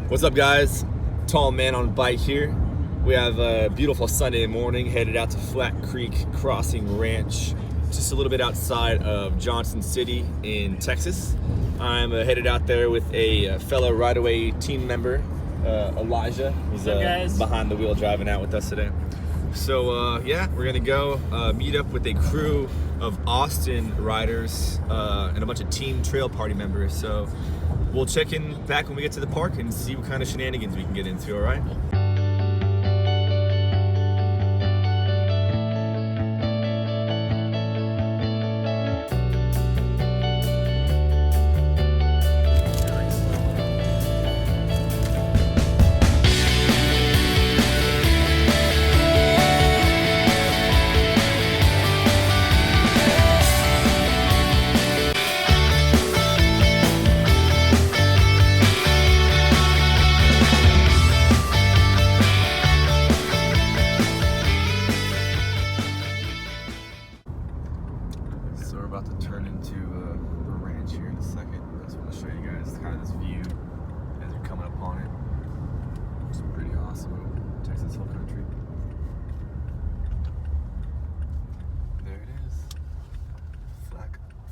What's up, guys? Tall man on bike here. We have a beautiful Sunday morning, headed out to Flat Creek Crossing Ranch, just a little bit outside of Johnson City in Texas. I'm headed out there with a fellow Ride-Away team member, Elijah, who's behind the wheel driving out with us today. So yeah, we're gonna go meet up with a crew of Austin riders and a bunch of team trail party members. So we'll check in back when we get to the park and see what kind of shenanigans we can get into, all right?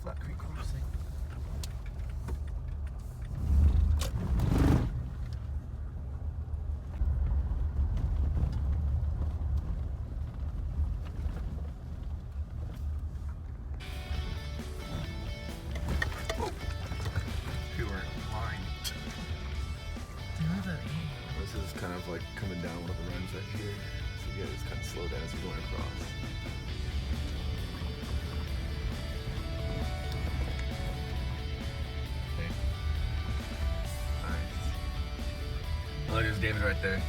Flat Creek Crossing. People are in line. This is kind of like coming down one of the runs right here. So you guys kind of slow down as we're going across. Oh, there's David right there.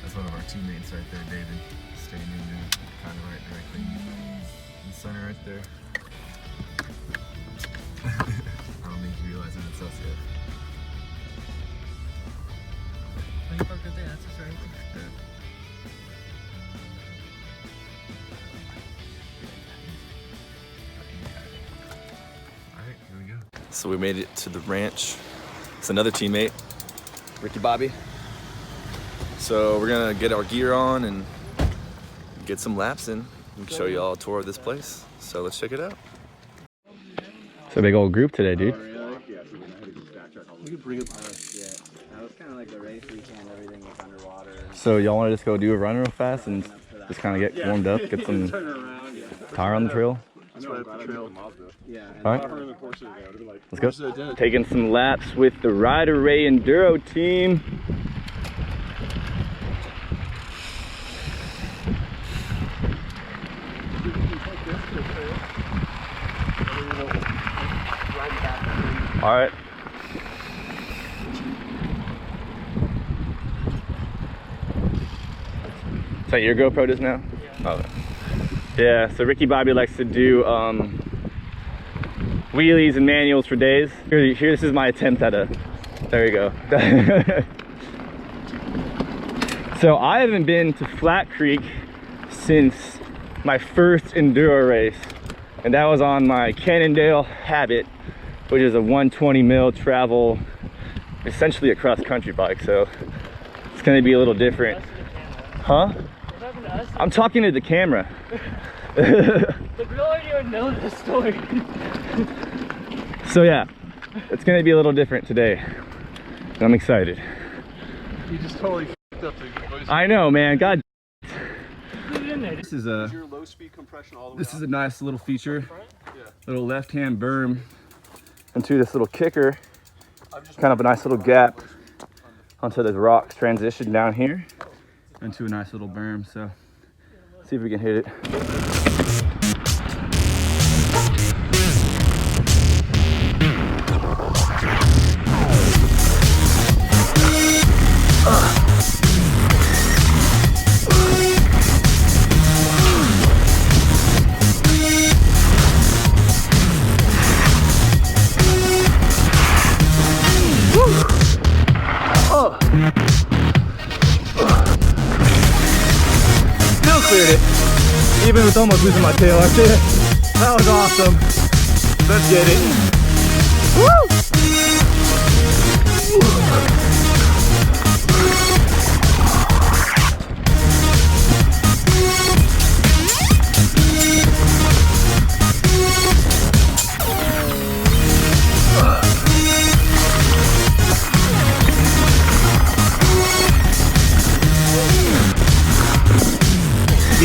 That's one of our teammates right there, David. Standing there, kind of right directly in the center right there. I don't think he realizes it's us yet. Oh, you parked up there, that's just right there. Yeah. Alright, here we go. So we made it to the ranch. It's another teammate, Ricky Bobby. So we're gonna get our gear on and get some laps in. We can show you all a tour of this place. So let's check it out. It's a big old group today, dude. Oh, really? Yeah, so we're gonna head to the back track all the way. We could bring up that was kind of like the race weekend, everything was underwater. So y'all wanna just go do a run real fast and just kind of get warmed up, get some tire on the trail? That's right up the trail. Yeah. All right. Let's go. Taking some laps with the Ride-Away Enduro team. All right. Is that your GoPro just now? Yeah. Oh. Yeah, so Ricky Bobby likes to do wheelies and manuals for days. Here, this is my attempt at a, there you go. So I haven't been to Flat Creek since my first enduro race. And that was on my Cannondale Habit, which is a 120 mil travel, essentially a cross country bike. So it's gonna be a little different. Huh? I'm talking to the camera. The girl already don't know the story. So yeah, it's gonna be a little different today. And I'm excited. You just totally f***ed up the voice. I know, man. God. This is a low speed compression all the way. This is a nice little feature. Little left-hand berm into this little kicker. Kind of a nice little gap onto the rocks transition down here into a nice little berm. So see if we can hit it. Still cleared it, even with almost losing my tail. I did it. That was awesome. Let's get it. Woo!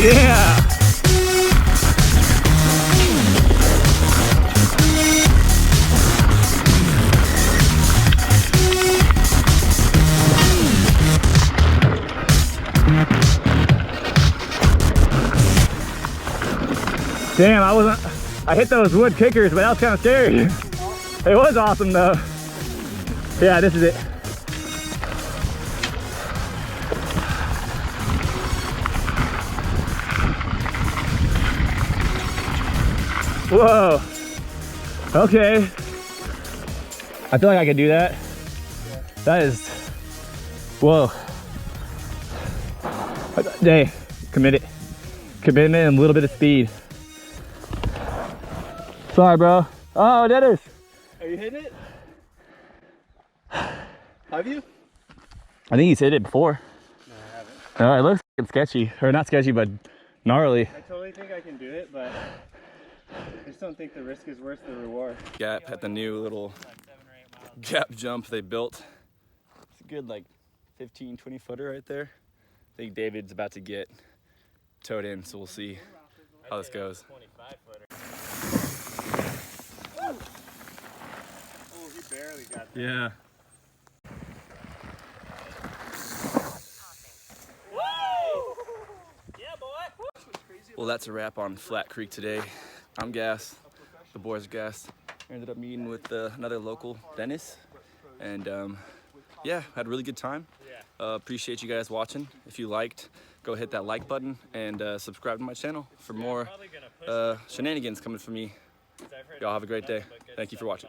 Yeah! Damn, I hit those wood kickers, but that was kind of scary. It was awesome though. Yeah, this is it. Whoa. Okay. I feel like I could do that. That is, whoa. Hey, commitment and a little bit of speed. Sorry, bro. Oh, that is. Are you hitting it? Have you? I think he's hit it before. No, I haven't. It looks sketchy, or not sketchy, but gnarly. I totally think I can do it, but I just don't think the risk is worth the reward. Gap at the new little gap jump they built. It's a good like 15, 20 footer right there. I think David's about to get towed in, so we'll see how this goes. Oh, he barely got that. Yeah. Well, that's a wrap on Flat Creek today. I'm Gas, the boys are Gas. I ended up meeting with another local, Dennis, and yeah, had a really good time. Appreciate you guys watching. If you liked, go hit that like button and subscribe to my channel for more shenanigans coming from me. Y'all have a great day. Thank you for watching.